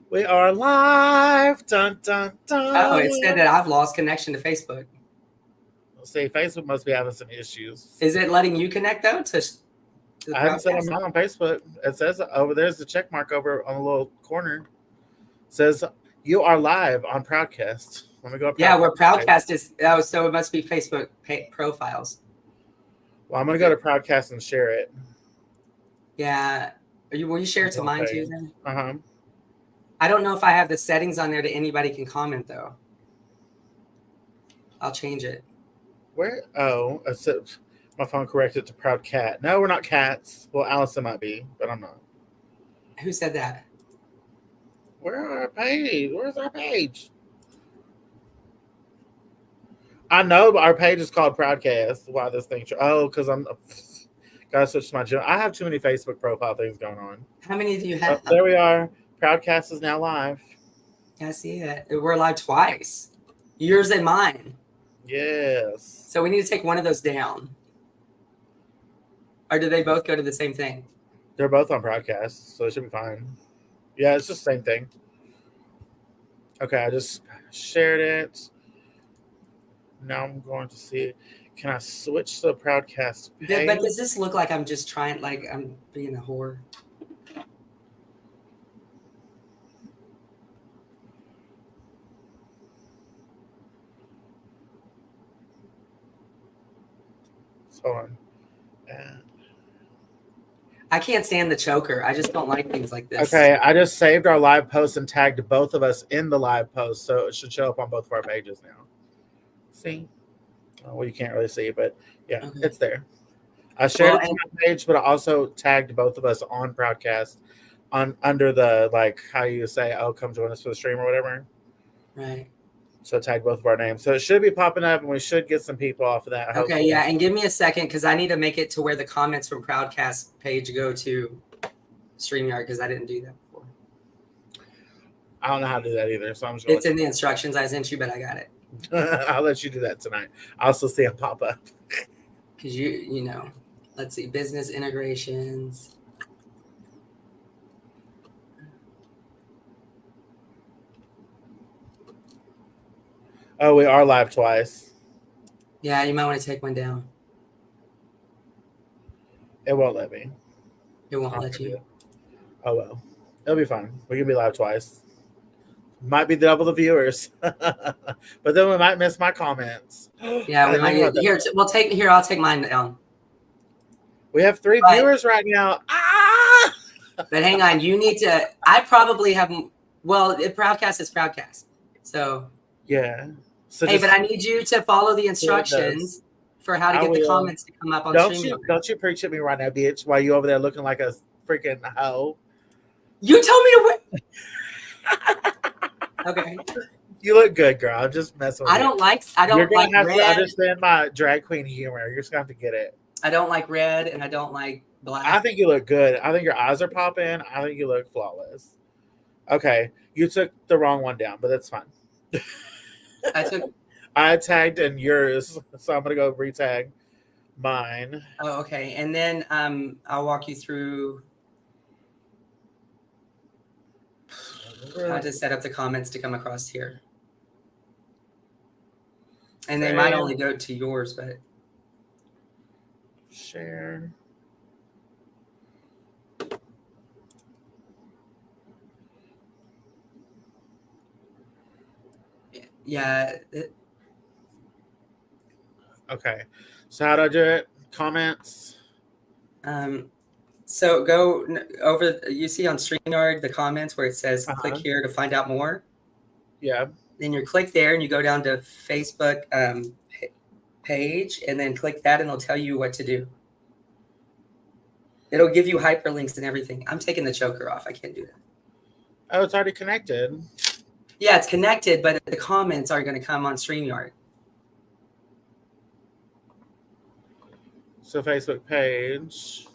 We are live. Dun dun Oh, it said dun. that I've lost connection to Facebook. Let's see, Facebook must be having some issues. Is it letting you connect though to the I haven't said I'm broadcast? not on Facebook. It says over there's the check mark over on the little corner. It says you are live on Proudcast. Let me go to Yeah, Proudcast where page. Proudcast is. Oh, so it must be Facebook profiles. Well, I'm gonna go to Proudcast and share it. Yeah. Will you share it to mine too then? Uh huh. I don't know if I have the settings on there that anybody can comment though. I'll change it. Where? Oh, my phone corrected to Proud Cat. No, we're not cats. Well, Allison might be, but I'm not. Who said that? Where our page? Where's our page? I know, but our page is called Proudcast. Why this thing? Oh, because I'm gotta switch to my gym. I have too many Facebook profile things going on. How many do you Oh, have? there we are. Proudcast is now live. I see it. We're live twice. Yours and mine. Yes. So we need to take one of those down. Or do they both go to the same thing? They're both on Proudcast, so it should be fine. Yeah, it's just the same thing. Okay, I just shared it. Now I'm going to see. Can I switch to the Proudcast page? But does this look like I'm just trying, like I'm being a whore? Hold on. And I can't stand the choker. I just don't like things like this. okay, I just saved our live post and tagged both of us in the live post, so it should show up on both of our pages now. See? Well, you can't really see, but yeah, Okay. it's there. I shared it to my page, but I also tagged both of us on Proudcast on under the like how you say, "Oh, come join us for the stream" or whatever. Right. So I tagged both of our names, so it should be popping up, and we should get some people off of that. Okay, hopefully. yeah, and give me a second because I need to make it to where the comments from Proudcast page go to StreamYard because I didn't do that before. I don't know how to do that either, so I'm just. It's in the instructions I sent you, but I got it. I'll let you do that tonight. I'll also see it pop up. Because you know, let's see, business integrations. Oh, we are live twice. Yeah, you might want to take one down. It won't let me. It won't let you. Oh well, it'll be fine. We can be live twice. Might be double the viewers, but then we might miss my comments. Yeah, we might. Here, we'll take. Here, I'll take mine down. We have 3 viewers right now. Ah! But hang on, you need to. I probably have. Well, Proudcast is Proudcast, so yeah. So hey, but I need you to follow the instructions for how to get the comments to come up on StreamYard. Don't you preach at me right now, bitch, while you over there looking like a freaking hoe. You told me to win. Okay. You look good, girl. I'm just messing with you. I don't like You're gonna have red. to understand my drag queen humor. You're just gonna have to get it. I don't like red and I don't like black. I think you look good. I think your eyes are popping. I think you look flawless. Okay. You took the wrong one down, but that's fine. I tagged in yours, so I'm gonna go retag mine. Oh, okay. And then I'll walk you through how to set up the comments to come across here. And they might only go to yours, but share. Yeah. Okay. So how do I do it? Comments. So go over. You see on StreamYard the comments where it says "click here to find out more." Yeah. Then you click there and you go down to Facebook page and then click that and it'll tell you what to do. It'll give you hyperlinks and everything. I'm taking the choker off. I can't do that. Oh, it's already connected. Yeah, it's connected, but the comments are going to come on StreamYard. So Facebook page.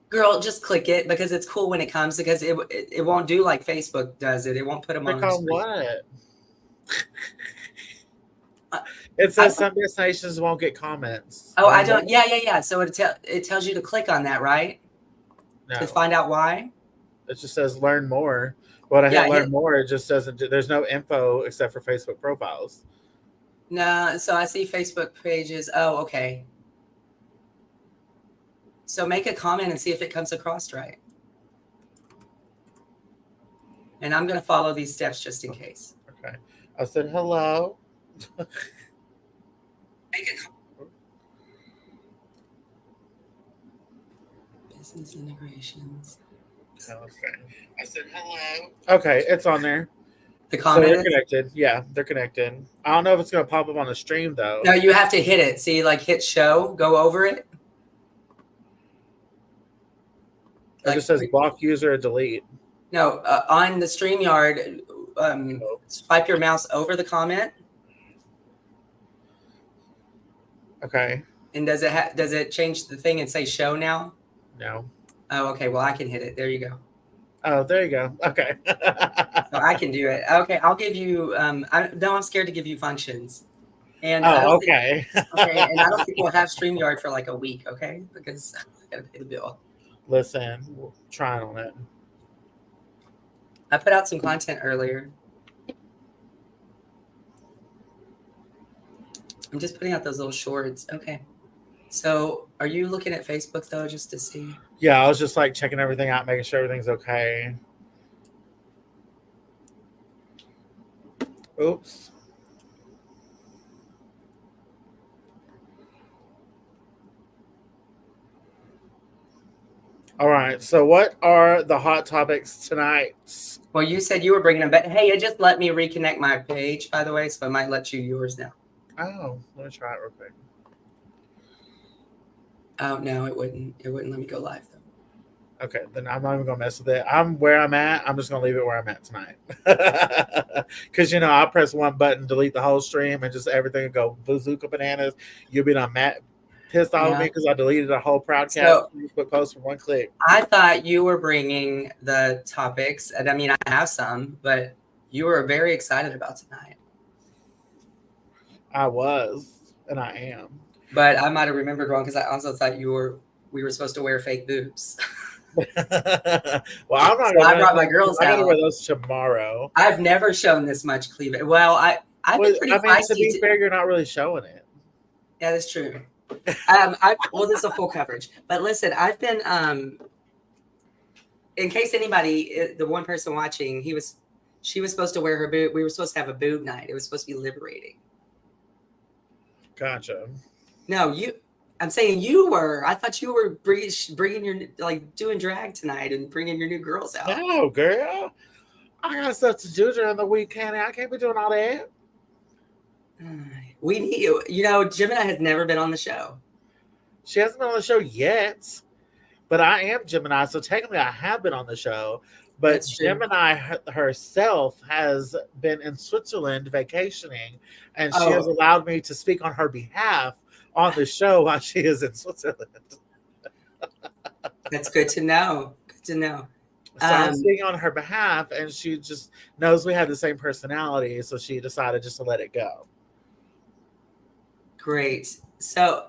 Girl, just click it because it's cool when it comes because it won't do like Facebook does it. It won't put them on. Click on what? It says some destinations won't get comments. Oh, I don't. Yeah. So it tells you to click on that, right? No. To find out why. It just says learn more. When I hit Yeah, learn more, it just doesn't. There's no info except for Facebook profiles. no. So I see Facebook pages. Oh, okay. So make a comment and see if it comes across right. And I'm going to follow these steps just in case. Okay. I said hello. Business integrations. I said hello. Okay, it's on there. The So comment they're is? connected. Yeah, they're connected. I don't know if it's gonna pop up on the stream though. No, you have to hit it. See, like hit show, go over it. It just says block user or delete. No, on the StreamYard, swipe your mouse over the comment. Okay. And does it change the thing and say show now? No. Oh, okay. Well, I can hit it. There you go. Oh, there you go. Okay. So I can do it. Okay, I'll give you. I'm scared to give you functions. And okay. Okay, and I don't think we'll have StreamYard for like a week. Okay, because I gotta pay the bill. Listen, we're trying on it. I put out some content earlier. I'm just putting out those little shorts. Okay. So are you looking at Facebook though, just to see? Yeah, I was just like checking everything out, making sure everything's okay. Oops. All right. So what are the hot topics tonight? Well, you said you were bringing them back. Hey, it just let me reconnect my page, by the way, so I might let you yours now. Oh, let me try it real quick. Oh, no, it wouldn't. It wouldn't let me go live, though. Okay, then I'm not even going to mess with it. I'm where I'm at. I'm just going to leave it where I'm at tonight. Because, I'll press one button, delete the whole stream, and just everything will go bazooka bananas. You'll be pissed off at me because I deleted a whole Proudcast Facebook post from one click. I thought you were bringing the topics, and I mean, I have some, but you were very excited about tonight. I was, and I am. But I might have remembered wrong because I also thought we were supposed to wear fake boobs. Well, I'm not. So I brought my girls out. I gotta wear those tomorrow. I've never shown this much cleavage. Well, I've been pretty feisty. To be fair, you're not really showing it. Yeah, that's true. Well, this is a full coverage. But listen, I've been in case anybody, the one person watching, she was supposed to wear her boob. We were supposed to have a boob night. It was supposed to be liberating. Gotcha. No, I'm saying you were. I thought you were bringing your doing drag tonight and bringing your new girls out. No, girl. I got stuff to do during the weekend. I can't be doing all that. We need you. Gemini has never been on the show. She hasn't been on the show yet, but I am Gemini, so technically I have been on the show. But Gemini herself has been in Switzerland vacationing, and she has allowed me to speak on her behalf on the show while she is in Switzerland. That's good to know. Good to know. So I'm speaking on her behalf, and she just knows we have the same personality, so she decided just to let it go. Great. So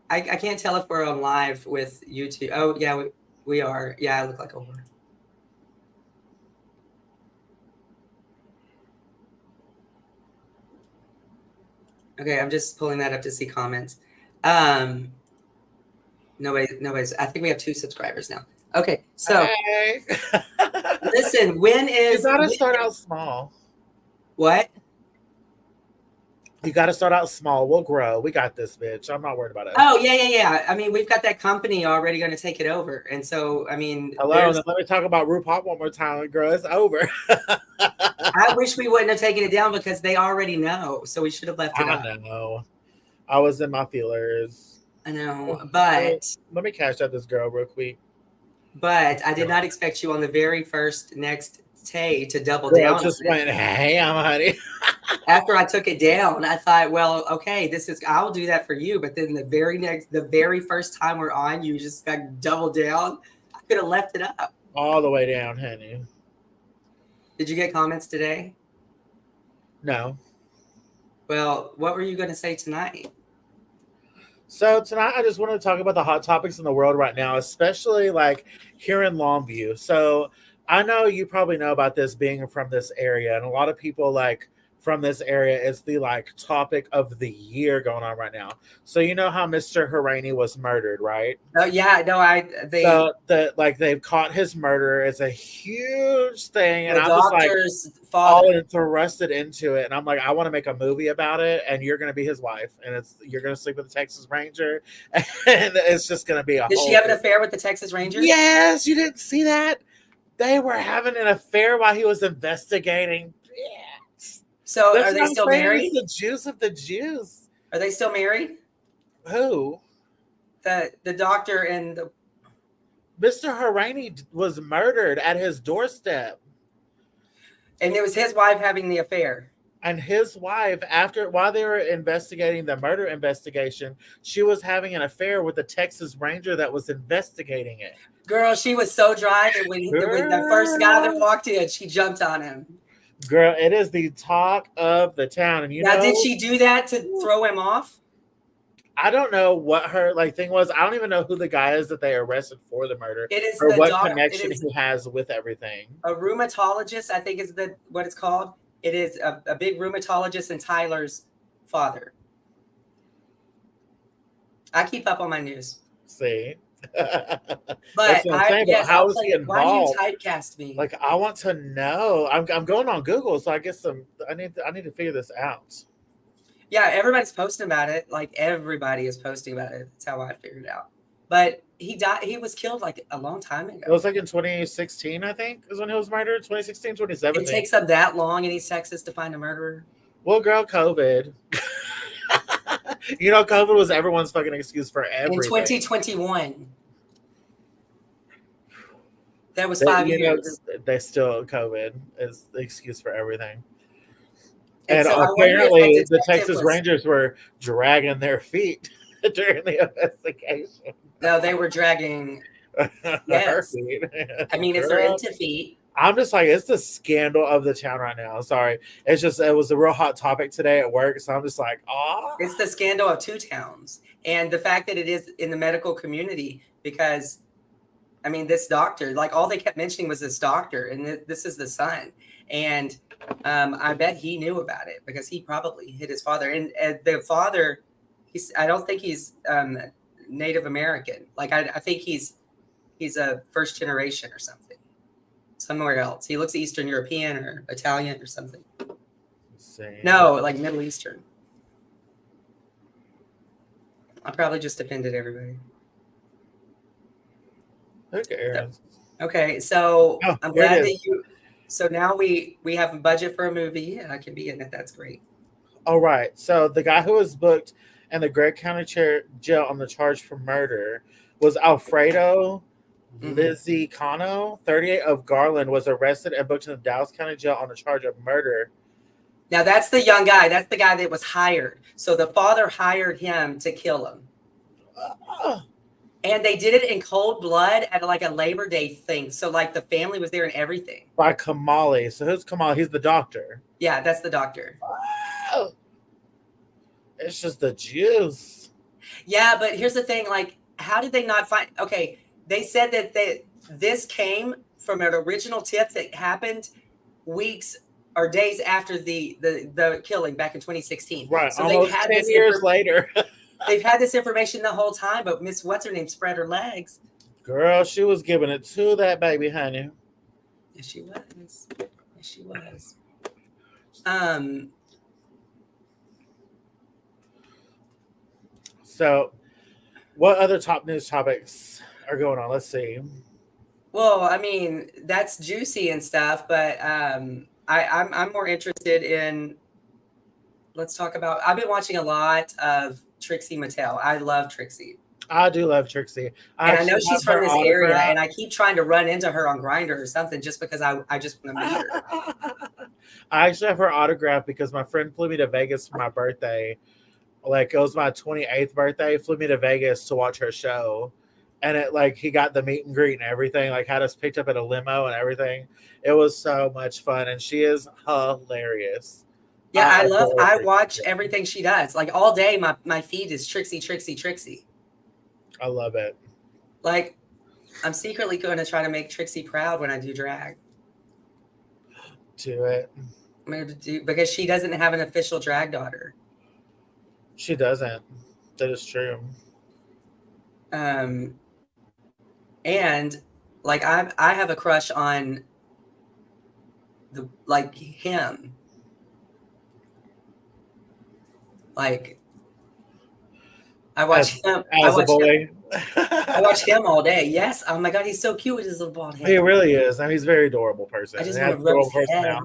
I can't tell if we're on live with YouTube. Oh, yeah, we are. Yeah, I look like a whore. Okay, I'm just pulling that up to see comments. Nobody's. I think we have 2 subscribers now. Okay, so hey. Listen, you gotta start out small. What? You got to start out small. We'll grow. We got this, bitch. I'm not worried about it. Oh, yeah. I mean, we've got that company already going to take it over. And so, I mean. Hello, and let me talk about RuPaul one more time. Girl, it's over. I wish we wouldn't have taken it down because they already know. So we should have left it up. I know. I was in my feelers. I know, but. Let me cash out this girl real quick. But I did not expect you on the very first next day to double down. I just went ham, honey. After I took it down, I thought, well, okay, I'll do that for you. But then the very first time we're on, you just got double down. I could have left it up. All the way down, honey. Did you get comments today? No. Well, what were you going to say tonight? So tonight, I just wanted to talk about the hot topics in the world right now, especially like here in Longview. So I know you probably know about this being from this area, and a lot of people like from this area. It's the like topic of the year going on right now. So you know how Mr. Harani was murdered, right? Oh yeah, no, they So the like they've caught his murderer. It's a huge thing, and the I'm just like doctor's father. all thrusted into it. And I'm like, I want to make a movie about it, and you're gonna be his wife, and it's you're gonna sleep with the Texas Ranger, and it's just gonna be a Did she whole have an thing. affair with the Texas Ranger? Yes, you didn't see that? They were having an affair while he was investigating. Yes. So That's are they what I'm still saying. It's married? the juice of the juice. Are they still married? Who? The doctor and the Mr. Harani was murdered at his doorstep. and it was his wife having the affair. And his wife, after while they were investigating the murder investigation, she was having an affair with the Texas Ranger that was investigating it. Girl, she was so dry that when the first guy that Girl. walked in, she jumped on him. Girl, it is the talk of the town. And you Now, know, did she do that to throw him off? I don't know what her like thing was. I don't even know who the guy is that they arrested for the murder It is or the what doctor. connection It is he has with everything. a rheumatologist, I think is what it's called. It is a big rheumatologist and Tyler's father. I keep up on my news. See? But That's what I'm saying. yes, But how I'll is play he it. Why do you involved? typecast me? Like I want to know. I'm going on Google, so I guess I need to figure this out. Yeah, everybody's posting about it. Like everybody is posting about it. That's how I figured it out. But he died. He was killed like a long time ago. It was like in 2016, I think, is when he was murdered. 2016, It 2017. takes them that long in East Texas to find a murderer. Well, girl, COVID. You know, COVID was everyone's fucking excuse for In everything. 2021. That was They, 5 you know, years. they still COVID is the excuse for everything. And And so I wonder if apparently, that the detective Texas was, Rangers were dragging their feet during the investigation. no, they were dragging. Her Yes. feet. I mean, if they're Girl, into feet, I'm just like, it's the scandal of the town right now. Sorry. It's just, it was a real hot topic today at work. So I'm just like, oh. it's the scandal of two towns. And the fact that it is in the medical community, because I mean, this doctor, like all they kept mentioning was this doctor, and this is the son. And I bet he knew about it because he probably hit his father. And the father, I don't think he's Native American. Like I think he's a first generation or something, somewhere else. He looks Eastern European or Italian or something. Insane. No, like Middle Eastern. I probably just offended everybody. Look at Aaron. Okay, so Oh, I'm there it glad is. that you. So now we have a budget for a movie, and I can be in it. That's great. All right. So the guy who was booked in the Gregg County jail on the charge for murder was Alfredo Lizicano, 38 of Garland, was arrested and booked in the Dallas County jail on the charge of murder. Now that's the young guy. That's the guy that was hired. So the father hired him to kill him. And they did it in cold blood at like a Labor Day thing. So like the family was there and everything. By Kamali. So who's Kamali? He's the doctor. Yeah, that's the doctor. Oh. It's just the juice. Yeah, but here's the thing. Like, how did they not find? Okay, they said that this came from an original tip that happened weeks or days after the killing back in 2016. Right. So almost they've had 10 this years later. They've had this information the whole time, but Miss What's her name spread her legs. Girl, she was giving it to that baby, honey. Yes, she was. Yes, she was. So, what other top news topics are going on? Let's see. Well, I mean, that's juicy and stuff, but I'm more interested in. Let's talk about. I've been watching a lot of Trixie Mattel. I love Trixie. I do love Trixie. And I know she's from this area, and I keep trying to run into her on Grindr or something just because I just want to meet her. I actually have her autograph because my friend flew me to Vegas for my birthday. Like, it was my 28th birthday, flew me to Vegas to watch her show. And it like he got the meet and greet and everything, like had us picked up in a limo and everything. It was so much fun, and she is hilarious. Yeah, I watch everything she does. Like all day, my feed is Trixie, Trixie, Trixie. I love it. Like, I'm secretly going to try to make Trixie proud when I do drag. Do it. I'm going to do because she doesn't have an official drag daughter. She doesn't. That is true. And like I have a crush on him. Like I watch him. As a boy. I watch him all day. Yes. Oh my God, he's so cute with his little bald head. He really is. I mean, he's a very adorable person. I just want to rub his head.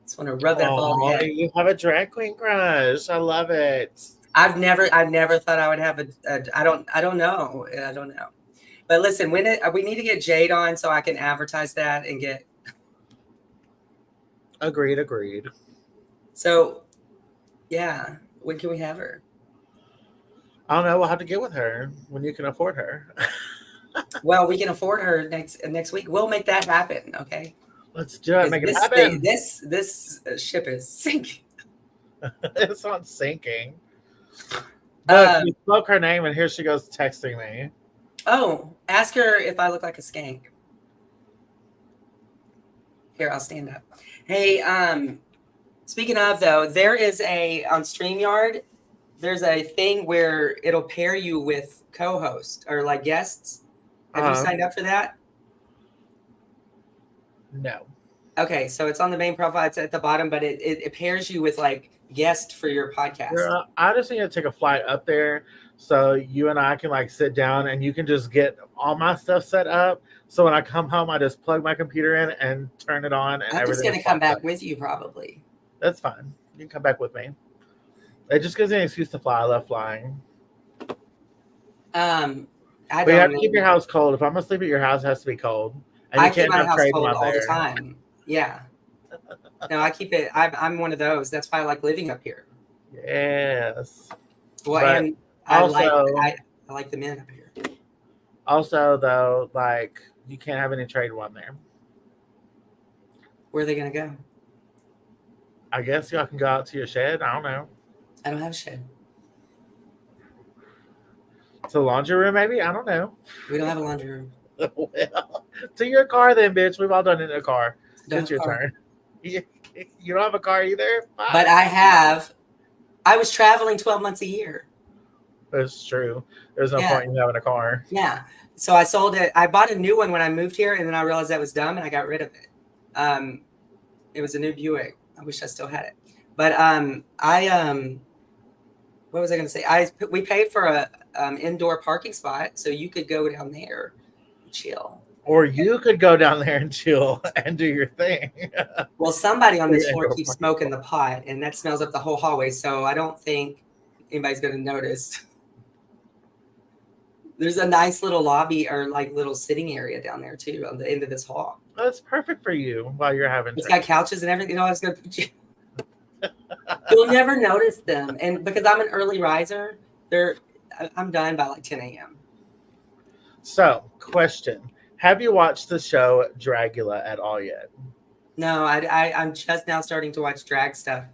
Just want to rub that bald head. You have a drag queen crush. I love it. I've never thought I would have I don't know. But listen, we need to get Jade on so I can advertise that and get. Agreed. So, yeah, when can we have her? I don't know. We'll have to get with her when you can afford her. Well, we can afford her next week. We'll make that happen. Okay. Let's do it. Make it happen. This ship is sinking. It's not sinking. Look, you spoke her name, and here she goes texting me. Oh, ask her if I look like a skank. Here, I'll stand up. Hey, speaking of though, there is on StreamYard. There's a thing where it'll pair you with co-hosts or like guests. Have you signed up for that? No. Okay, so it's on the main profile. It's at the bottom, but it pairs you with like guests for your podcast. Girl, I just need to take a flight up there so you and I can like sit down and you can just get all my stuff set up. So when I come home, I just plug my computer in and turn it on. And I'm just going to come back with you probably. That's fine. You can come back with me. It just gives me an excuse to fly. I love flying. We have to keep your house cold. If I'm going to sleep at your house, it has to be cold. And I keep my house cold all the time. Yeah. No, I keep it. I'm one of those. That's why I like living up here. Yes. Well, but and I like the men up here. Also, though, like you can't have any trade one there. Where are they gonna go? I guess y'all can go out to your shed. I don't know. I don't have a shed. It's a laundry room, maybe. I don't know. We don't have a laundry room. Well, to your car, then, bitch. We've all done it in a car. It's your turn. You don't have a car either? Fine. But I was traveling 12 months a year. That's true. There's no point in having a car. Yeah. So I sold it. I bought a new one when I moved here, and then I realized that was dumb, and I got rid of it. It was a new Buick. I wish I still had it. But what was I going to say? We paid for a indoor parking spot, so you could go down there and chill. Or you could go down there and chill and do your thing. Well, somebody on this floor keeps smoking the pot, and that smells up the whole hallway. So I don't think anybody's going to notice. There's a nice little lobby or like little sitting area down there too on the end of this hall. Oh, that's perfect for you while you're having. It's got couches and everything. I was going to put you. You'll never notice them, and because I'm an early riser, I'm done by like 10 a.m. So, question. Have you watched the show Dragula at all yet? No, I'm just now starting to watch drag stuff.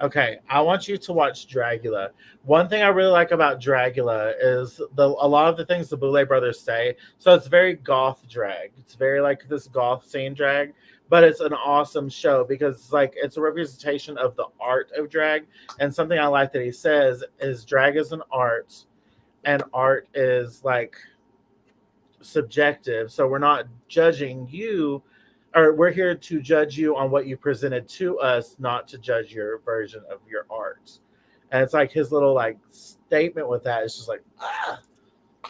Okay, I want you to watch Dragula. One thing I really like about Dragula is a lot of the things the Boulet brothers say. So it's very goth drag. It's very like this goth scene drag, but it's an awesome show because it's a representation of the art of drag. And something I like that he says is drag is an art, and art is like subjective. So we're not judging you, or we're here to judge you on what you presented to us, not to judge your version of your art. And it's like his little like statement with that is just like,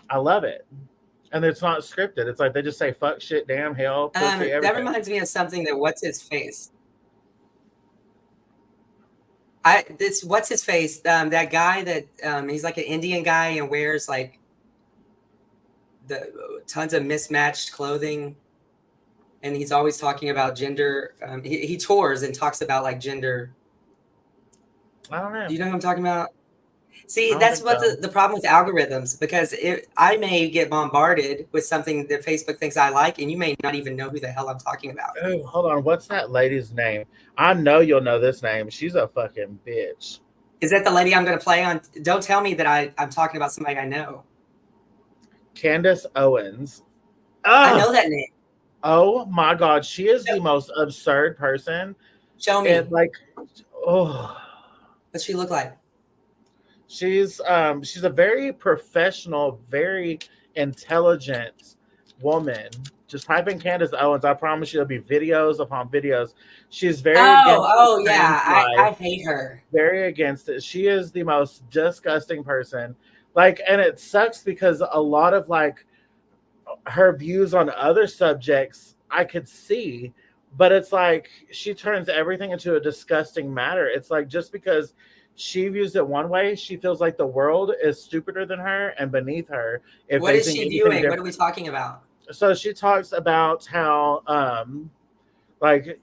I love it. And it's not scripted. It's like they just say fuck, shit, damn, hell, pussy, everything. That reminds me of something that what's his face? What's his face? That guy that he's like an Indian guy and wears like the tons of mismatched clothing, and he's always talking about gender. He tours and talks about like gender. I don't know. Do you know who I'm talking about? See, that's what the problem with algorithms, because I may get bombarded with something that Facebook thinks I like, and you may not even know who the hell I'm talking about. Oh, hold on. What's that lady's name? I know you'll know this name. She's a fucking bitch. Is that the lady I'm going to play on? Don't tell me that I'm talking about somebody I know. Candace Owens. I Ugh. know that name. Oh my God, she is the most absurd person. Show me. And like, oh, What she look like? she's a very professional, very intelligent woman. Just type in Candace Owens. I promise you there'll be videos upon videos. She's very against the Oh trans yeah. life, I hate her. very against it. She is the most disgusting person. Like, and it sucks because a lot of like her views on other subjects I could see, but it's like she turns everything into a disgusting matter. It's like just because she views it one way, she feels like the world is stupider than her and beneath her if What they is think she anything viewing? What are different. we talking about? So she talks about how like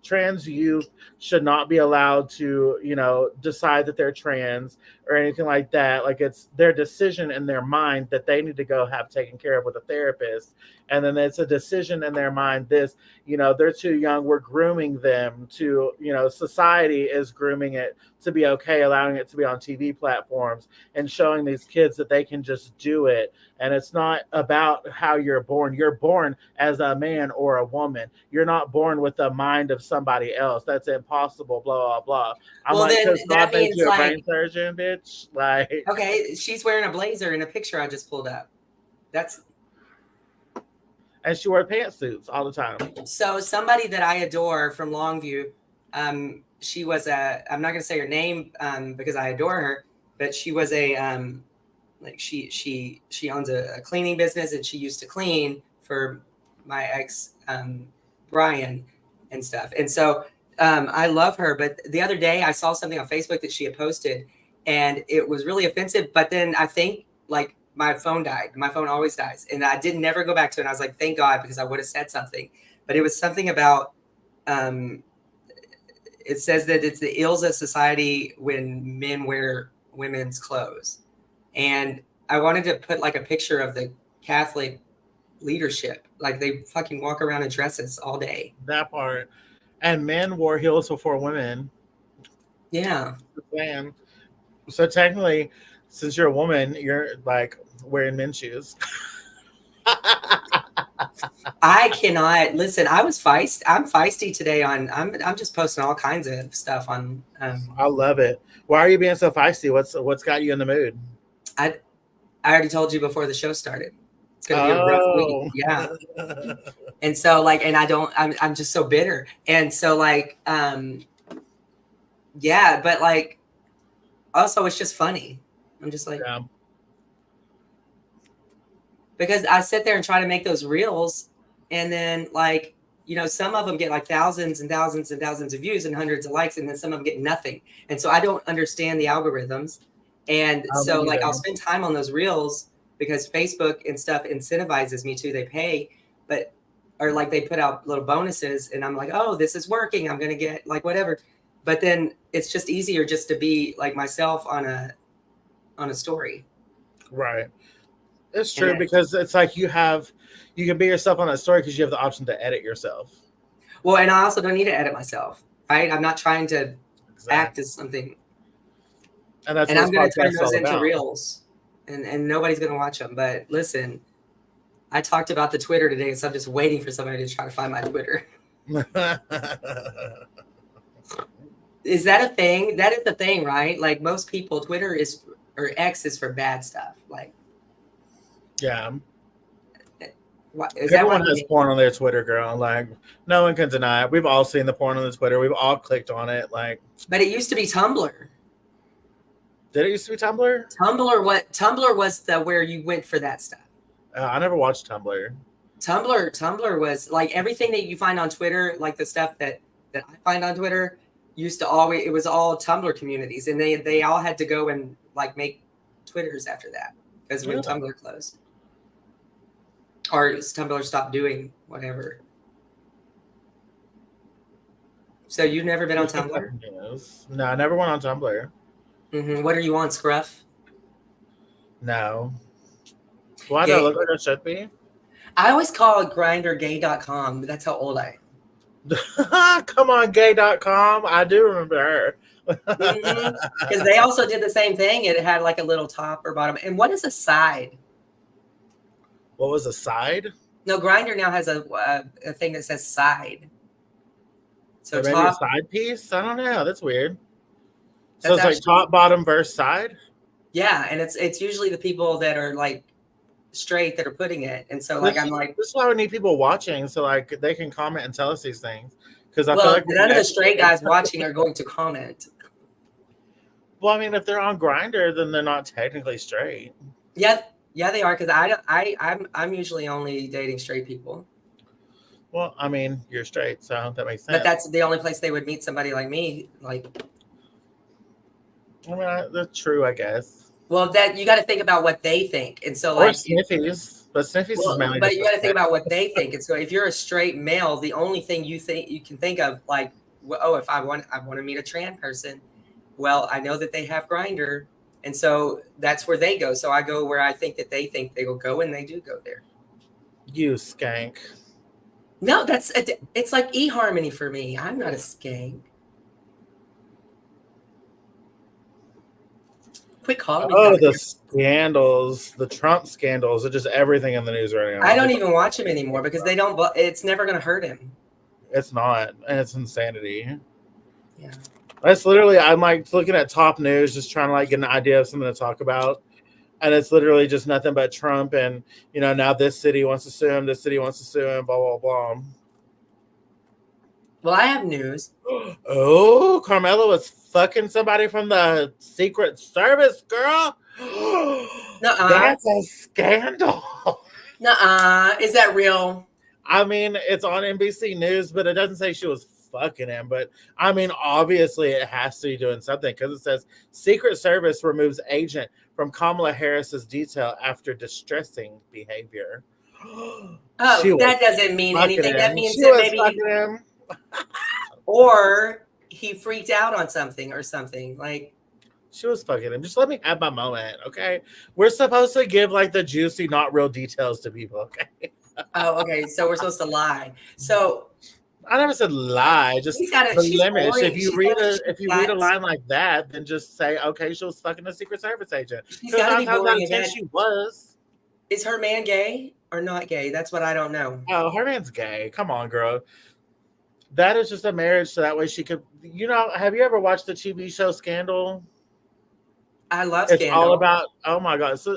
trans youth should not be allowed to decide that they're trans or anything like that. Like, it's their decision in their mind that they need to go have taken care of with a therapist, and then it's a decision in their mind this, they're too young, we're grooming them to, society is grooming it to be okay, allowing it to be on TV platforms and showing these kids that they can just do it. And it's not about how you're born. You're born as a man or a woman. You're not born with the mind of somebody else. That's impossible, blah, blah, blah. I'm Well, like, then because that God made means you a like, brain surgeon, bitch. Like, okay, she's wearing a blazer in a picture I just pulled up. That's and she wore pantsuits all the time. so somebody that I adore from Longview. She was I'm not going to say her name because I adore her, but she was a like she owns a cleaning business, and she used to clean for my ex Brian and stuff. And so I love her. But the other day I saw something on Facebook that she had posted, and it was really offensive. But then I think like my phone died. My phone always dies, and I did never go back to it. And I was like, thank God, because I would have said something. But it was something about it says that it's the ills of society when men wear women's clothes. And I wanted to put like a picture of the Catholic leadership. Like they fucking walk around in dresses all day. That part. And men wore heels before women. Yeah. Man. So technically, since you're a woman, you're like wearing men's shoes. I cannot listen. I'm feisty today I'm just posting all kinds of stuff on I love it. Why are you being so feisty? What's got you in the mood? I already told you before the show started. It's gonna be a rough week. Yeah. And so like, and I'm just so bitter. And so like, yeah, but like, also it's just funny. I'm just like, Yeah. because I sit there and try to make those reels, and then like, some of them get like thousands and thousands and thousands of views and hundreds of likes, and then some of them get nothing. And so I don't understand the algorithms. And so like, I'll spend time on those reels because Facebook and stuff incentivizes me to, they pay, or like they put out little bonuses, and I'm like, oh, this is working, I'm going to get like whatever. But then it's just easier just to be like myself on a story. Right. It's true, because it's like you can be yourself on that story because you have the option to edit yourself. Well, and I also don't need to edit myself, right? I'm not trying to act as something. And I'm going to turn those into reels, and nobody's going to watch them. But listen, I talked about the Twitter today, so I'm just waiting for somebody to try to find my Twitter. Is that a thing? That is the thing, right? Like most people, Twitter or X is for bad stuff. Like, yeah. Everyone has porn on their Twitter, girl. Like, no one can deny it. We've all seen the porn on the Twitter. We've all clicked on it. Like, but it used to be Tumblr. Did it used to be Tumblr? Tumblr was where you went for that stuff. I never watched Tumblr. Tumblr was like everything that you find on Twitter, like the stuff that I find on Twitter it was all Tumblr communities, and they all had to go and like make Twitters after that because when Tumblr closed. Or Tumblr stopped doing whatever. So you've never been on Tumblr? Yes. No, I never went on Tumblr. Mm-hmm. What are you on, Scruff? No. Why do I look like I should be? I always call it grindr.gay.com, but that's how old I am. Come on, gay.com. I do remember her. Because they also did the same thing. It had like a little top or bottom. And what is a side? What was a side? No, Grindr now has a thing that says side. So maybe a side piece? I don't know. That's weird. So That's it's like top, bottom versus side? Yeah, and it's usually the people that are like straight that are putting it. And so like I'm like, this is why we need people watching so like they can comment and tell us these things. Because I feel well, like none of the straight guys watching are going to comment. Well, I mean, if they're on Grindr, then they're not technically straight. Yeah, they are, because I'm usually only dating straight people. Well, I mean, you're straight, so that makes sense. But that's the only place they would meet somebody like me. Like, I mean, that's true, I guess. Well, that you got to think about what they think, and so like Sniffies, but Sniffies is mainly. But you got to think about what they think, and so if you're a straight male, the only thing you can think of, like, oh, if I want to meet a trans person, well, I know that they have Grindr, and so that's where they go. So I go where I think that they will go, and they do go there. You skank. No, it's like eHarmony for me. I'm not a skank. Quit calling me. Oh, the scandals, the Trump scandals, are just everything in the news right now. I don't even watch him anymore because they don't. It's never going to hurt him. It's not, and it's insanity. Yeah. That's literally, I'm like looking at top news, just trying to like get an idea of something to talk about. And it's literally just nothing but Trump. And, you know, now this city wants to sue him. This city wants to sue him, blah, blah, blah. Well, I have news. Oh, Carmela was fucking somebody from the Secret Service, girl. Nuh-uh. That's a scandal. Nuh-uh. Is that real? I mean, it's on NBC News, but it doesn't say she was fucking him. But I mean, obviously it has to be doing something, because it says Secret Service removes agent from Kamala Harris's detail after distressing behavior. Oh, that doesn't mean anything. That means she that maybe him. Or he freaked out on something or something. Like, she was fucking him. Just let me have my moment, okay? We're supposed to give like the juicy, not real details to people, okay? Oh, okay. So we're supposed to lie. So I never said lie. Just the limits. If you read a line like that, then just say, okay, she was fucking a Secret Service agent. She's got to be boring again. She was. Is her man gay or not gay? That's what I don't know. Oh, her man's gay. Come on, girl. That is just a marriage, so that way she could. You know, have you ever watched the TV show Scandal? I love Scandal. It's all about. Oh my god! So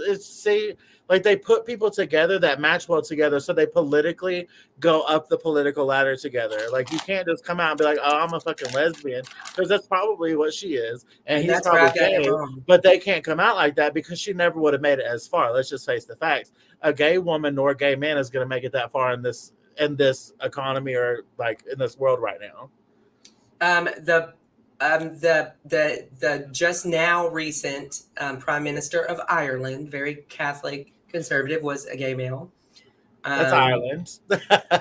like they put people together that match well together, so they politically go up the political ladder together. Like you can't just come out and be like, "Oh, I'm a fucking lesbian," because that's probably what she is, and he's probably gay. But they can't come out like that because she never would have made it as far. Let's just face the facts: a gay woman nor a gay man is going to make it that far in this economy or like in this world right now. The just now recent Prime Minister of Ireland, very Catholic conservative, was a gay male. That's Ireland.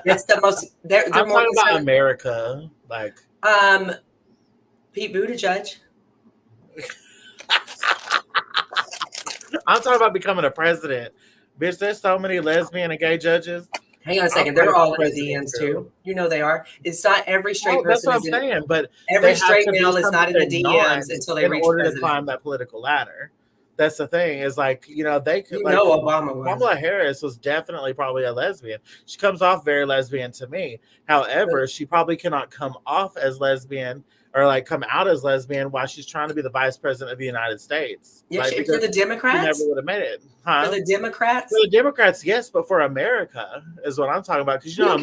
It's the most. They're I'm more talking about America, like Pete Buttigieg. I'm talking about becoming a president. Bitch, there's so many lesbian and gay judges. Hang on a second. They're all in the DMs too. You know they are. It's not every straight person. That's what I'm saying. But every straight male is not in the DMs until they reach order to climb that political ladder. That's the thing. Is like, you know, they could. Obama was. Kamala Harris was definitely probably a lesbian. She comes off very lesbian to me. However, she probably cannot come off as lesbian or like come out as lesbian while she's trying to be the vice president of the United States. Yeah, like, for the Democrats, she never would have made it. Huh? For the Democrats, yes, but for America is what I'm talking about. Because they don't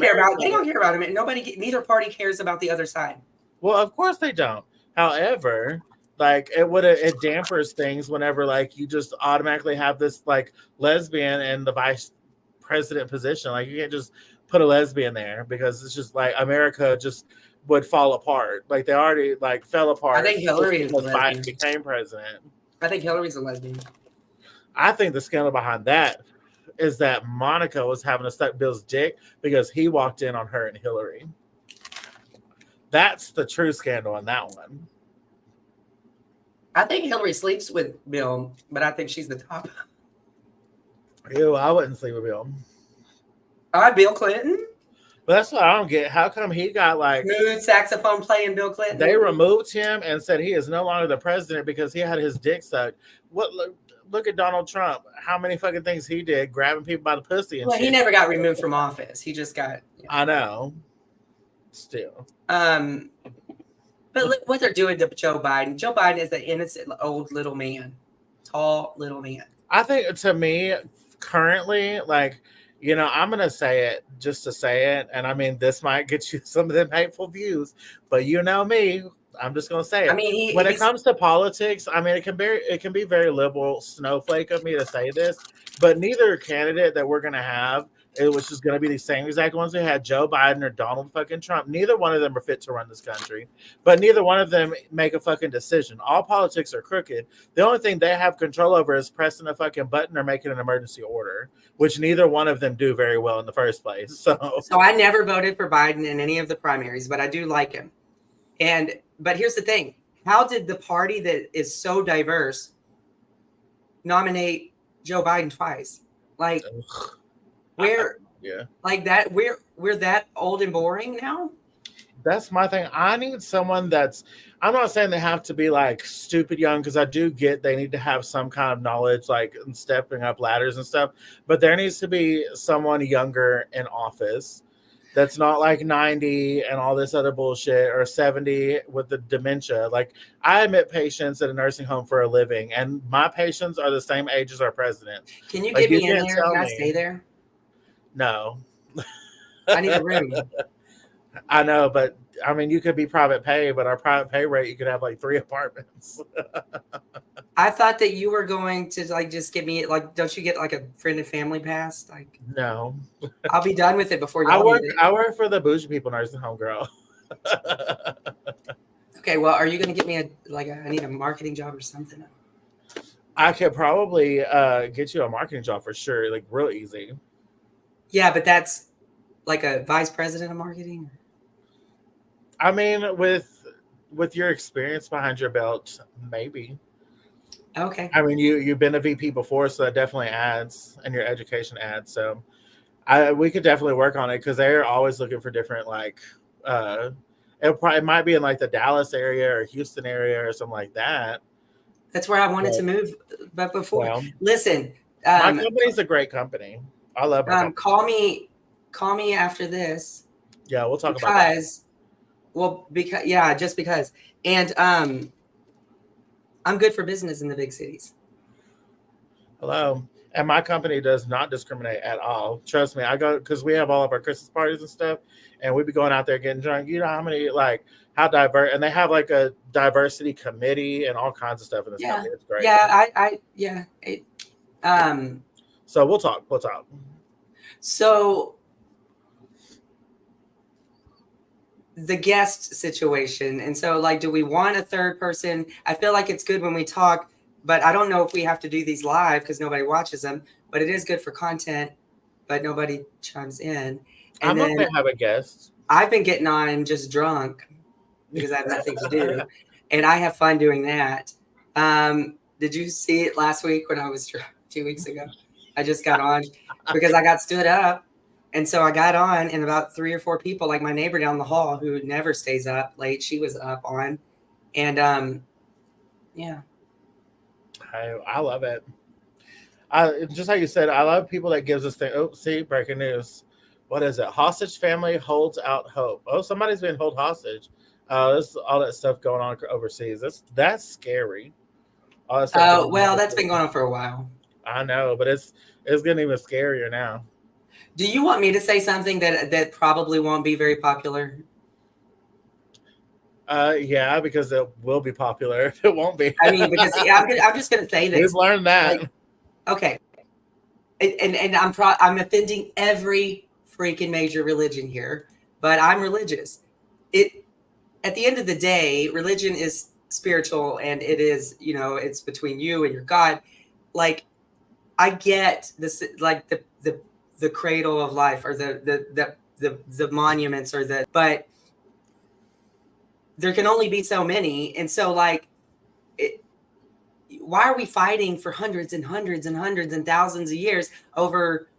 care about him. Neither party cares about the other side. Well, of course they don't. However, like it dampers things whenever like you just automatically have this like lesbian in the vice president position. Like you can't just put a lesbian there because it's just like America just would fall apart. Like they already like fell apart. I think Hillary is Biden became president. I think Hillary's a lesbian. I think the scandal behind that is that Monica was having to suck Bill's dick because he walked in on her and Hillary. That's the true scandal in that one. I think Hillary sleeps with Bill, but I think she's the top. Ew, I wouldn't sleep with Bill. Bill Clinton? But that's what I don't get. How come he got like Smooth saxophone playing Bill Clinton. they removed him and said he is no longer the president because he had his dick sucked? What look at Donald Trump. How many fucking things he did, grabbing people by the pussy and Well, shit. he never got removed from office. He just got. I know. Still. But look what they're doing to Joe Biden. Joe Biden is an innocent old little man, tall little man. I think to me, currently, like, you know, I'm gonna say it just to say it, and I mean, this might get you some of them hateful views, but you know me, I'm just gonna say it. I mean, when it comes to politics, I mean, it can be very liberal snowflake of me to say this, but neither candidate that we're gonna have, which is going to be the same exact ones we had, Joe Biden or Donald fucking Trump. Neither one of them are fit to run this country, but neither one of them make a fucking decision. All politics are crooked. The only thing they have control over is pressing a fucking button or making an emergency order, which neither one of them do very well in the first place. So I never voted for Biden in any of the primaries, but I do like him. But here's the thing. How did the party that is so diverse nominate Joe Biden twice? Like, like that, we're that old and boring now. That's my thing. I need someone that's, I'm not saying they have to be like stupid young, because I do get they need to have some kind of knowledge, like stepping up ladders and stuff, but there needs to be someone younger in office that's not like 90 and all this other bullshit, or 70 with the dementia. Like, I admit patients at a nursing home for a living, and my patients are the same age as our president. Can you get me in there? Can I stay there? No. I need a room. I know, but I mean, you could be private pay, but our private pay rate, you could have like 3 apartments. I thought that you were going to like just give me like, don't you get like a friend and family pass? Like, no, I'll be done with it before you. I work for the bougie people nursing home, girl. Okay, well, are you going to get me I need a marketing job or something? I could probably get you a marketing job for sure, like real easy. Yeah, but that's like a vice president of marketing. I mean, with your experience behind your belt, maybe. Okay. I mean, you've been a VP before, so that definitely adds, and your education adds. So, we could definitely work on it, because they're always looking for different, like, it might be in like the Dallas area or Houston area or something like that. That's where I wanted to move, but before, listen, my company's a great company. I love my company. Call me after this. Yeah, we'll talk about that. Just because. And I'm good for business in the big cities. Hello. And my company does not discriminate at all. Trust me. I go, because we have all of our Christmas parties and stuff, and we be going out there getting drunk. You know how many, like, how diverse, and they have like a diversity committee and all kinds of stuff in this company. It's great. Yeah, So we'll talk. So the guest situation. And so, like, do we want a third person? I feel like it's good when we talk, but I don't know if we have to do these live because nobody watches them, but it is good for content, but nobody chimes in. And I'm not going to have a guest. I've been getting on just drunk because I have nothing to do. And I have fun doing that. Did you see it last week when I was drunk 2 weeks ago? I just got on because I got stood up. And so I got on, and about 3 or 4 people, like my neighbor down the hall who never stays up late, she was up on. And yeah. I love it. Just like you said, I love people that gives us things. Oh, see, breaking news. What is it? Hostage family holds out hope. Oh, somebody's been held hostage. There's all that stuff going on overseas. That's scary. Oh, well, that's been going on for a while. I know, but it's getting even scarier now. Do you want me to say something that probably won't be very popular? Yeah, because it will be popular if it won't be. I mean, because I'm just going to say this. We've learned that. Like, okay. And I'm offending every freaking major religion here, but I'm religious. At the end of the day, religion is spiritual, and it is, it's between you and your God. Like, I get this, like the cradle of life, or the monuments, but there can only be so many. And so, like, why are we fighting for hundreds and hundreds and hundreds and thousands of years over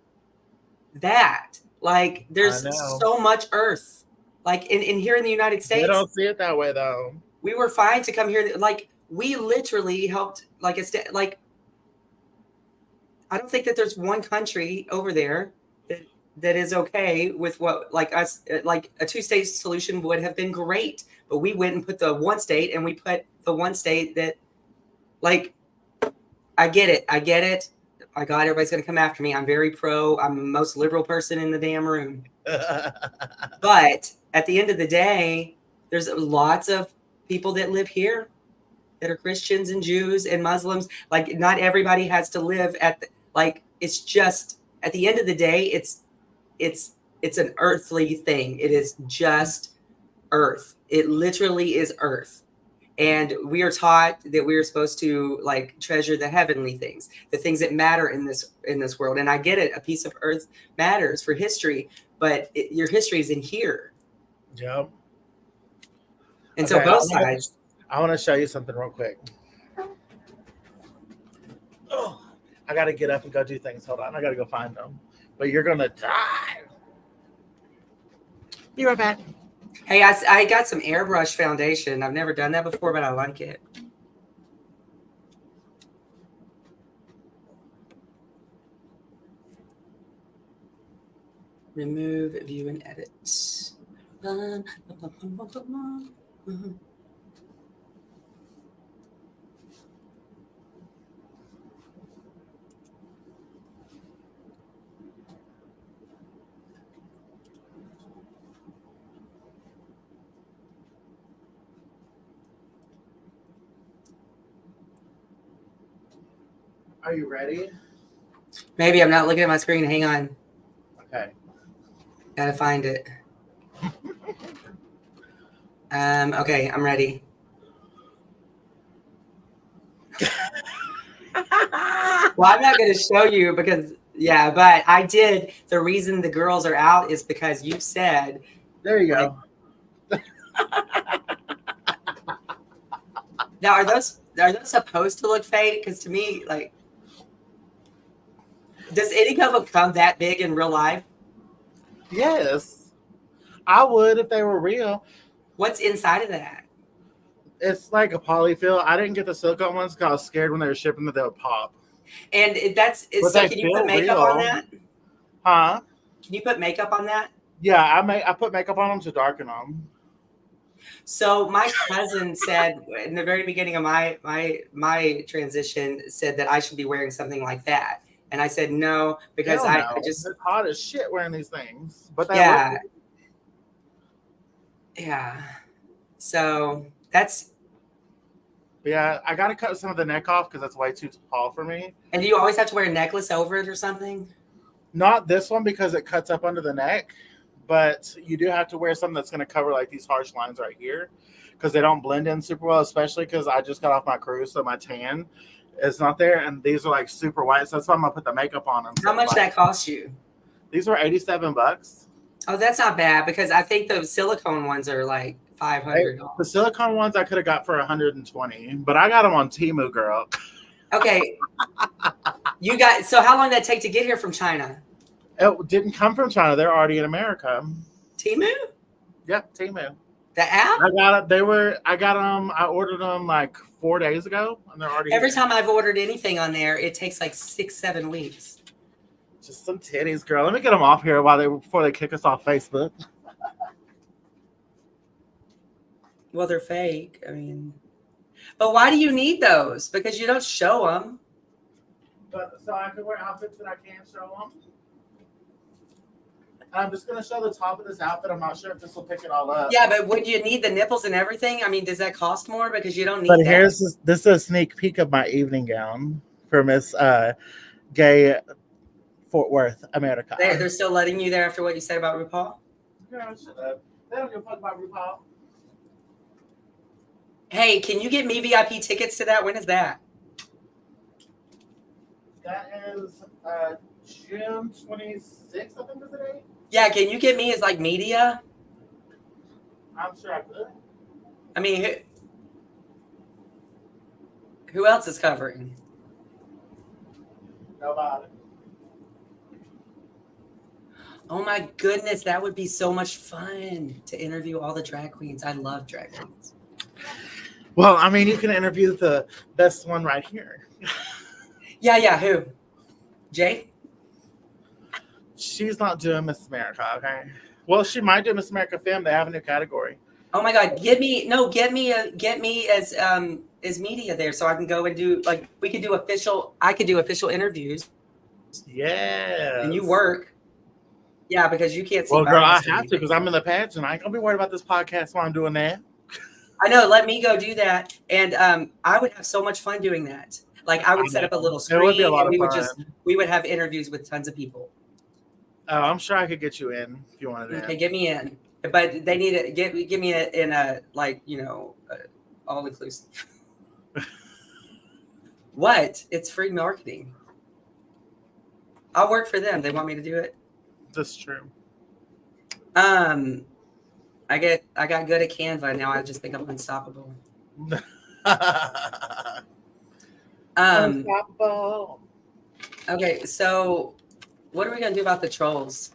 that? Like I there's know. so much earth. Like in here in the United They States, don't see it that way though. we were fine to come here. Like we literally helped. Like I don't think that there's one country over there that is okay with what like us. Like a two-state solution would have been great, but we went and put the one state, and we put the one state that like I get it. I get it. My God, everybody's going to come after me. I'm very pro. I'm the most liberal person in the damn room. But at the end of the day, there's lots of people that live here that are Christians and Jews and Muslims. Like, not everybody has to live at the, like. It's just at the end of the day, it's an earthly thing. It is just earth. It literally is earth. And we are taught that we are supposed to like treasure the heavenly things, the things that matter in this world. And I get it, a piece of earth matters for history, but your history is in here. Yep. And so both sides. I want to show you something real quick. Oh, I got to get up and go do things. Hold on, I got to go find them. But you're gonna die. Be right back. Hey, I got some airbrush foundation. I've never done that before, but I like it. Remove, view, and edit. Are you ready? Maybe I'm not looking at my screen. Hang on. Okay. Gotta find it. Okay, I'm ready. Well, I'm not going to show you because, yeah, but I did. The reason the girls are out is because you said. There you go. Now, are those supposed to look fake? Because to me, like, does any of them come that big in real life? Yes, I would if they were real. What's inside of that? It's like a polyfill. I didn't get the silicone ones because I was scared when they were shipping that they would pop. And But so. Can you put makeup on that? Huh? Can you put makeup on that? Yeah, I put makeup on them to darken them. So my cousin said in the very beginning of my transition said that I should be wearing something like that. And I said no, because I just it's hot as shit wearing these things. But yeah. So that's. Yeah, I gotta cut some of the neck off because that's way too tall for me. And do you always have to wear a necklace over it or something? Not this one because it cuts up under the neck, but you do have to wear something that's going to cover like these harsh lines right here because they don't blend in super well, especially because I just got off my cruise, so my tan is not there, and these are like super white, so that's why I'm gonna put the makeup on them. How much that cost you? These were $87. Oh, that's not bad because I think the silicone ones are like $500. The silicone ones I could have got for $120, but I got them on Temu, girl. Okay. So how long did that take to get here from China? It didn't come from China. They're already in America. Temu? Yep, Temu. The app? I got it. I ordered them like 4 days ago, and they're already. Every time I've ordered anything on there, it takes like 6-7 weeks. Just some titties, girl. Let me get them off here before they kick us off Facebook. Well, they're fake. I mean, but why do you need those? Because you don't show them. But so I can wear outfits that I can't show them. I'm just gonna show the top of this outfit. I'm not sure if this will pick it all up. Yeah, but would you need the nipples and everything? I mean, does that cost more? Because you don't need. But this is a sneak peek of my evening gown for Miss Gay Fort Worth, America. They're still letting you there after what you said about RuPaul? Girl, shut up. They don't give a fuck about RuPaul. Hey, can you get me VIP tickets to that? When is that? That is June 26th, I think is the date. Yeah, can you get me as like media? I'm sure I could. I mean, who else is covering? Nobody. Oh my goodness, that would be so much fun to interview all the drag queens. I love drag queens. Well, I mean, you can interview the best one right here. Yeah. Who? Jay? She's not doing Miss America, okay? Well, she might do Miss America Femme. They have a new category. Oh my God, get me as media there so I can go and do like we could do official. I could do official interviews. Yeah. And you work. Yeah, because you can't see. Well, girl, I have to because I'm in the pageant. I ain't gonna be worried about this podcast while I'm doing that. I know. Let me go do that, and I would have so much fun doing that. Like I would set up a little screen, it would be a lot and of fun. we would have interviews with tons of people. Oh, I'm sure I could get you in if you wanted to. Okay, get me in, but they need to give me in a like all inclusive. What? It's free marketing. I'll work for them. They want me to do it. That's true. I got good at Canva now. I just think I'm unstoppable. Unstoppable. Okay, so what are we gonna do about the trolls?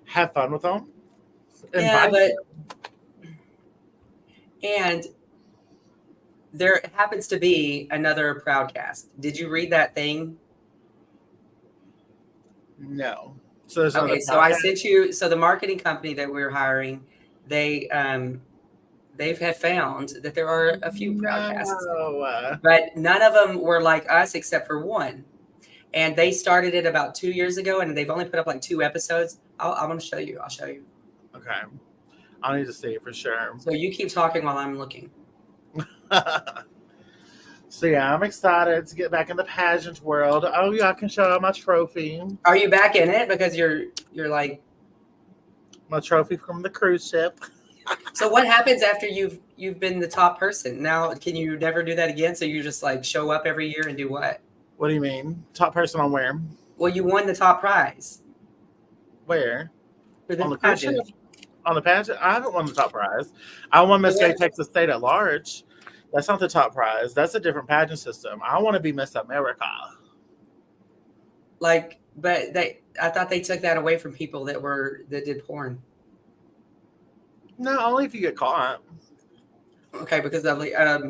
Have fun with them. Yeah, and there happens to be another Proudcast. Did you read that thing? No. So there's okay, so I sent you. So the marketing company that we're hiring, they have found that there are a few Proudcasts, but none of them were like us except for one. And they started it about 2 years ago, and they've only put up like 2 episodes. I'm going to show you. I'll show you. Okay. I'll need to see it for sure. So you keep talking while I'm looking. So yeah, I'm excited to get back in the pageant world. Oh yeah, I can show out my trophy. Are you back in it? Because you're like my trophy from the cruise ship. So what happens after you've been the top person? Now can you never do that again? So you just like show up every year and do what? What do you mean? Top person on where? Well, you won the top prize. Where? For the on the pageant. On the pageant? I haven't won the top prize. I won Miss Gay Texas State at Large. That's not the top prize. That's a different pageant system. I want to be Miss America. Like, but I thought they took that away from people that did porn. No, only if you get caught. Okay, because of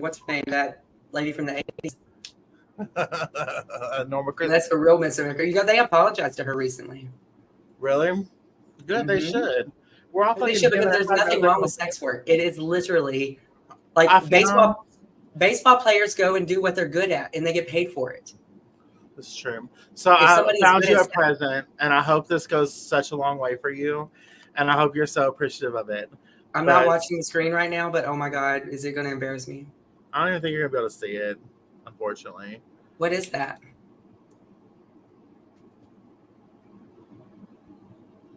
what's her name? That lady from the 80s. Norma Chris. That's a real Miss America. They apologized to her recently. Really? Good. Mm-hmm. They should. We're all they should because there's nothing wrong with sex work. It is literally like baseball. Baseball players go and do what they're good at, and they get paid for it. That's true. So I found you a present, and I hope this goes such a long way for you, and I hope you're so appreciative of it. I'm not watching the screen right now, but oh my God, is it going to embarrass me? I don't even think you're going to be able to see it, unfortunately. What is that?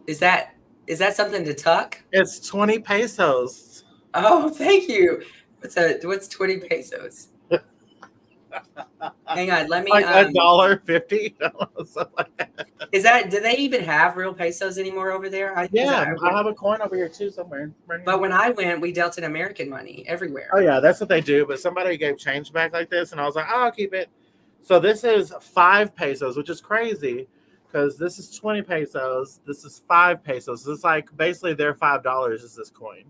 Is that something to tuck? It's 20 pesos. Oh, thank you. What's 20 pesos? Hang on, let me like $1.50. Is that? Do they even have real pesos anymore over there? I have a coin over here too somewhere. But when I went, we dealt in American money everywhere. Oh yeah, that's what they do. But somebody gave change back like this, and I was like, oh, I'll keep it. So this is 5 pesos, which is crazy because this is 20 pesos. This is 5 pesos. It's like basically their $5 is this coin.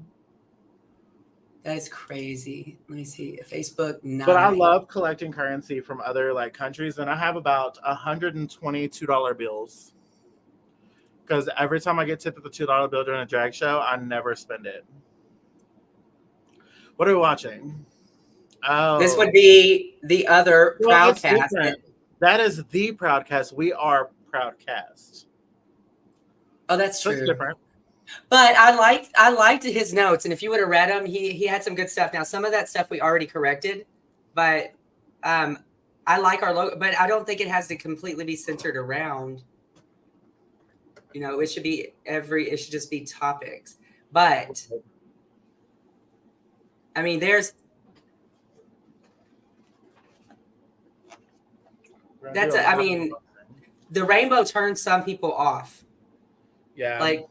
That's crazy. Let me see. Facebook. But I love collecting currency from other like countries, and I have about $122 bills. Because every time I get tipped with a $2 bill during a drag show, I never spend it. What are we watching? Oh, this would be the other Proudcast. That is the Proudcast. We are Proudcast. Oh, that's true. That's different. But I liked his notes, and if you would have read them, he had some good stuff. Now, some of that stuff we already corrected, but I like our logo. But I don't think it has to completely be centered around. It should be it should just be topics. But I mean, the rainbow turns some people off. Yeah.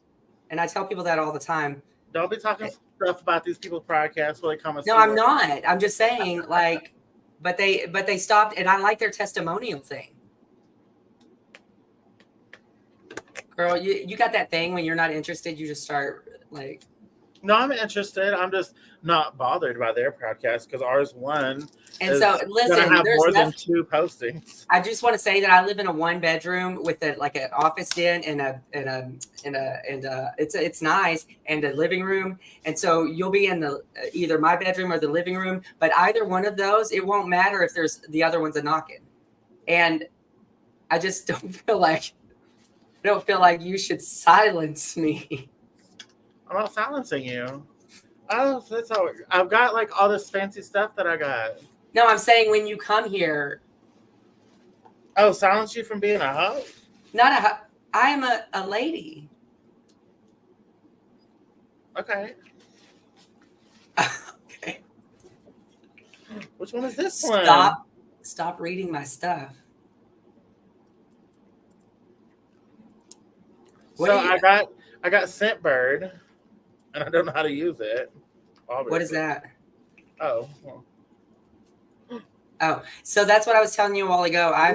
And I tell people that all the time. Don't be talking stuff about these people's podcasts when they come. No, I'm not. I'm just saying, but they stopped, and I like their testimonial thing. Girl, you got that thing when you're not interested, you just start like. No, I'm interested. I'm just not bothered by their podcast because ours one And is so, gonna listen, have there's more than nothing. 2 postings. I just want to say that I live in a 1-bedroom with a like an office den and it's nice and a living room. And so you'll be in the either my bedroom or the living room, but either one of those, it won't matter if there's the other one's a knocking. And I just don't feel like you should silence me. I'm not silencing you. Oh, that's all. I've got like all this fancy stuff that I got. No, I'm saying when you come here, Oh, silence you from being a hoe? I am a lady. Okay. Okay. Which one is this Stop reading my stuff. So I got Scentbird, and I don't know how to use it. Obviously. What is that? Oh. Well. Oh, so that's what I was telling you a while ago. I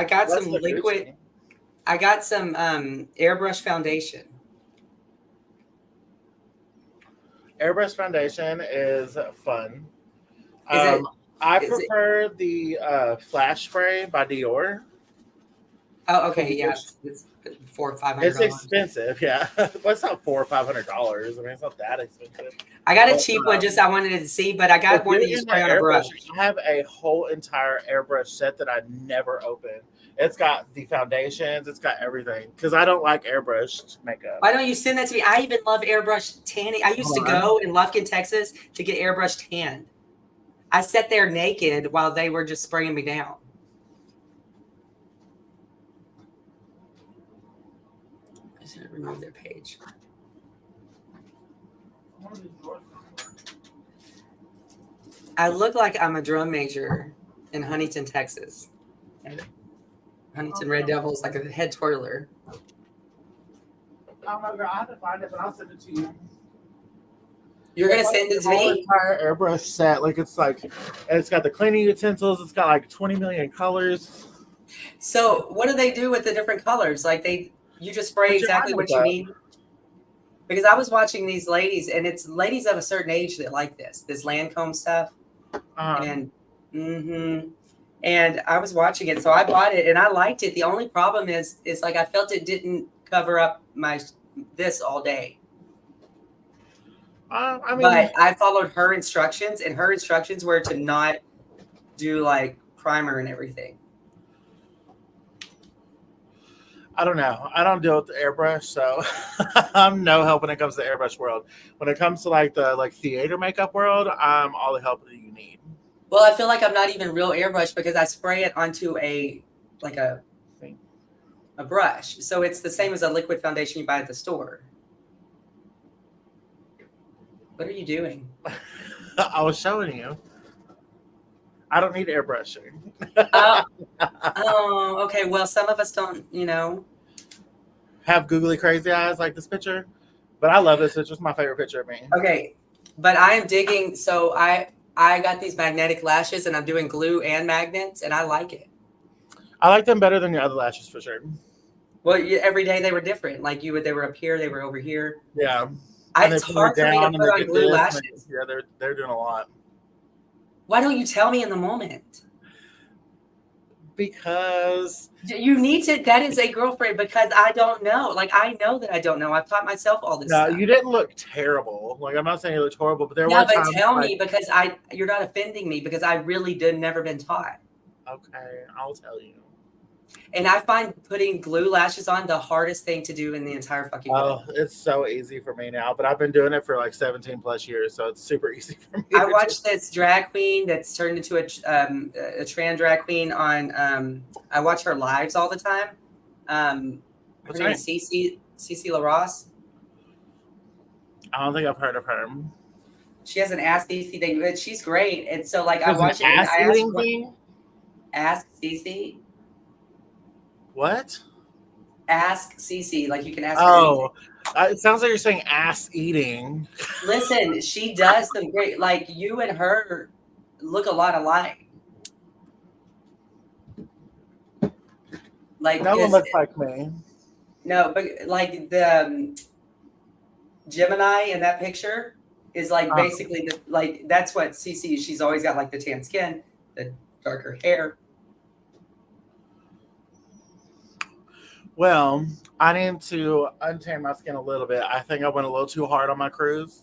got some liquid. Gucci. I got some airbrush foundation. Airbrush foundation is fun. I prefer the Flash Spray by Dior. Oh, okay, yeah, it's $400 or $500. It's expensive, yeah. But it's not $400 or $500. I mean, it's not that expensive. I got a cheap one, just I wanted to see, but I got one that you spray on a brush. I have a whole entire airbrush set that I never open. It's got the foundations, it's got everything. Because I don't like airbrushed makeup. Why don't you send that to me? I even love airbrush tanning. I used to go in Lufkin, Texas to get airbrush tanned. I sat there naked while they were just spraying me down. I just gonna remove their page. I look like I'm a drum major in Huntington, Texas. And Huntington Red Devils, like a head twirler. Oh my God, I have to find it, but I'll send it to you. You're gonna send it to me? Entire airbrush set, it's got the cleaning utensils. It's got like 20 million colors. So what do they do with the different colors? Like you just spray exactly what you need? Because I was watching these ladies, and it's ladies of a certain age that like this Lancome stuff. And I was watching it, so I bought it, and I liked it. The only problem is like I felt it didn't cover up this all day. But I followed her instructions, and her instructions were to not do like primer and everything. I don't know. I don't deal with the airbrush, so I'm no help when it comes to the airbrush world. When it comes to the theater makeup world, I'm all the help that you need. Well, I feel like I'm not even real airbrush because I spray it onto a brush. So it's the same as a liquid foundation you buy at the store. What are you doing? I was showing you. I don't need airbrushing. Oh, okay. Well, some of us don't, have googly crazy eyes like this picture. But I love this. It's just my favorite picture of me. Okay. But I am digging. So I got these magnetic lashes, and I'm doing glue and magnets, and I like it. I like them better than your other lashes for sure. Well, every day they were different. Like they were up here, they were over here. Yeah. It's hard for me to put on glue lashes. Yeah, they're doing a lot. Why don't you tell me in the moment? Because you need to. That is a girlfriend, because I don't know. Like, I know that I don't know. I've taught myself all this stuff. No, you didn't look terrible. Like, I'm not saying you looked horrible, but there were times. No, but tell me, because you're not offending me, because I really never been taught. Okay, I'll tell you. And I find putting glue lashes on the hardest thing to do in the entire fucking world. Oh, it's so easy for me now, but I've been doing it for like 17 plus years, so it's super easy for me. I watched this drag queen that's turned into a trans drag queen on. I watch her lives all the time. Her name is Cece LaRosse. I don't think I've heard of her. She has an Ask Cece thing, but she's great. And so, like, I watch it. And Ask Cece. What? Ask Cece. Like, you can ask her. It sounds like you're saying ass eating. Listen, she does some great. Like, you and her look a lot alike. Like, no one looks like me. No, but like the Gemini in that picture is like basically like that's what Cece is. She's always got like the tan skin, the darker hair. Well, I need to untan my skin a little bit. I think I went a little too hard on my cruise.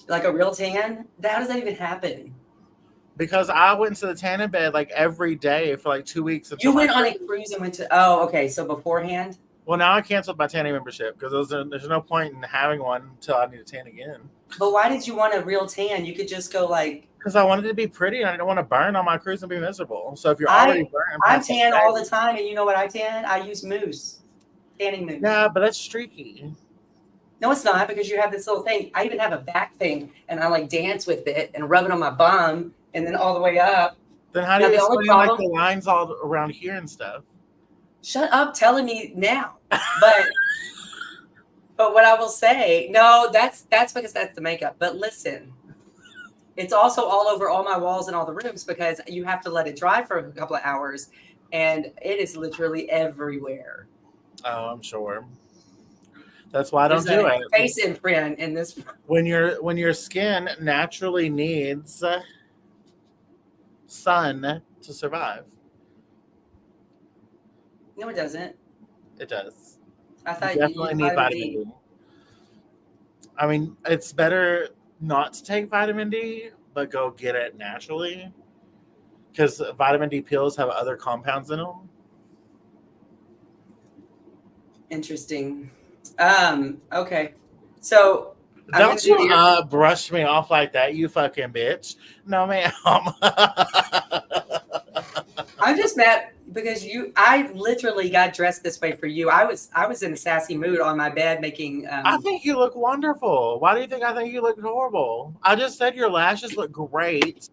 Like a real tan? How does that even happen? Because I went to the tanning bed like every day for like 2 weeks. You went on a cruise and went to, oh, okay. So beforehand? Well, now I canceled my tanning membership because there's no point in having one until I need to tan again. But why did you want a real tan? You could just go like. Because I wanted to be pretty and I didn't want to burn on my cruise and be miserable. So if you're already burnt, I tan all the time, and you know what I tan? I use mousse, tanning mousse. Yeah, but that's streaky. No, it's not, because you have this little thing. I even have a back thing, and I like dance with it and rub it on my bum, and then all the way up. Then how do you explain like the lines all around here and stuff? Shut up telling me now. But but what I will say, no, that's because that's the makeup. But listen, it's also all over all my walls and all the rooms because you have to let it dry for a couple of hours, and it is literally everywhere. Oh, I'm sure. That's why I don't do it. Face imprint in this. When your skin naturally needs sun to survive. No, it doesn't. It does. I thought you definitely need vitamin D. I mean, it's better not to take vitamin D, but go get it naturally. Because vitamin D pills have other compounds in them. Interesting. Okay. So don't you brush me off like that, you fucking bitch. No, ma'am. I'm just mad because I literally got dressed this way for you. I was in a sassy mood on my bed making. I think you look wonderful. Why do you think I think you look horrible? I just said your lashes look great.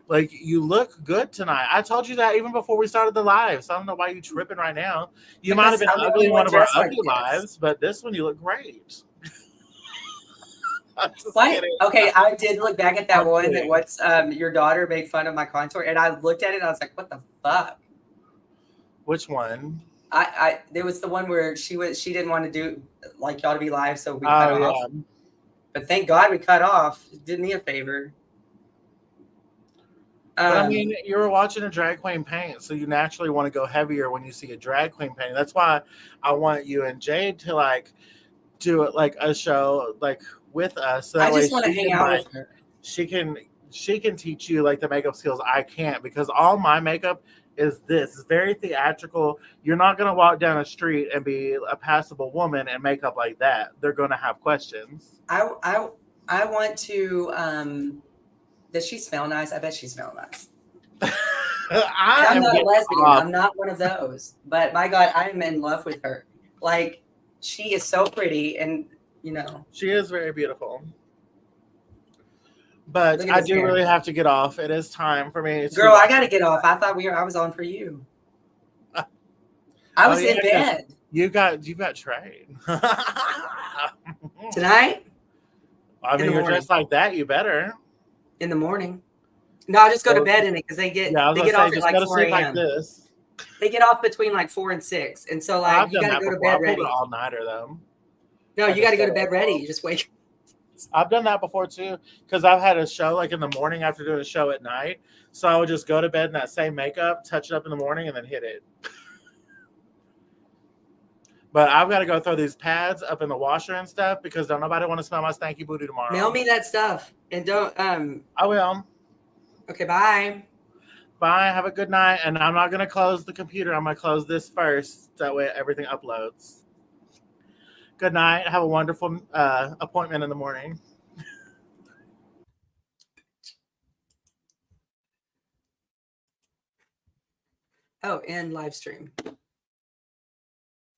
Like, you look good tonight. I told you that even before we started the live. So I don't know why you're tripping right now. You might have been ugly in one of our ugly lives, but this one you look great. Why? Okay, I did look back at that one that what's your daughter made fun of my contour, and I looked at it and I was like, what the fuck? Which one? There was the one where she didn't want to do like y'all to be live, so we cut off. Yeah. But thank God we cut off. It did me a favor. But I mean, you were watching a drag queen paint, so you naturally want to go heavier when you see a drag queen painting. That's why I want you and Jade to like do it like a show like with us. So that I just want to hang out with her. She can teach you like the makeup skills I can't, because all my makeup is this. It's very theatrical. You're not gonna walk down the street and be a passable woman and makeup like that. They're gonna have questions. I want to does she smell nice? I bet she smells nice. I'm not a lesbian. I'm not one of those. But my God, I'm in love with her. Like, she is so pretty, and you know. She is very beautiful. But I do really have to get off. It is time for me. Girl, I got to get off. I thought I was on for you. I was in bed. You got Trey. Tonight? I mean, you're dressed like that. You better. In the morning. No, I'll just go to bed in it because they get off at like 4 a.m. Like this. They get off between like 4 and 6. And so like you gotta go to bed ready. All nighter though. No, you gotta go to bed ready. You just wake. I've done that before too, because I've had a show like in the morning after doing a show at night. So I would just go to bed in that same makeup, touch it up in the morning, and then hit it. But I've got to go throw these pads up in the washer and stuff because don't nobody want to smell my stanky booty tomorrow. Mail me that stuff and don't. I will. Okay, bye. Bye. Have a good night. And I'm not going to close the computer. I'm going to close this first. That way everything uploads. Good night. Have a wonderful appointment in the morning. Oh, and live stream.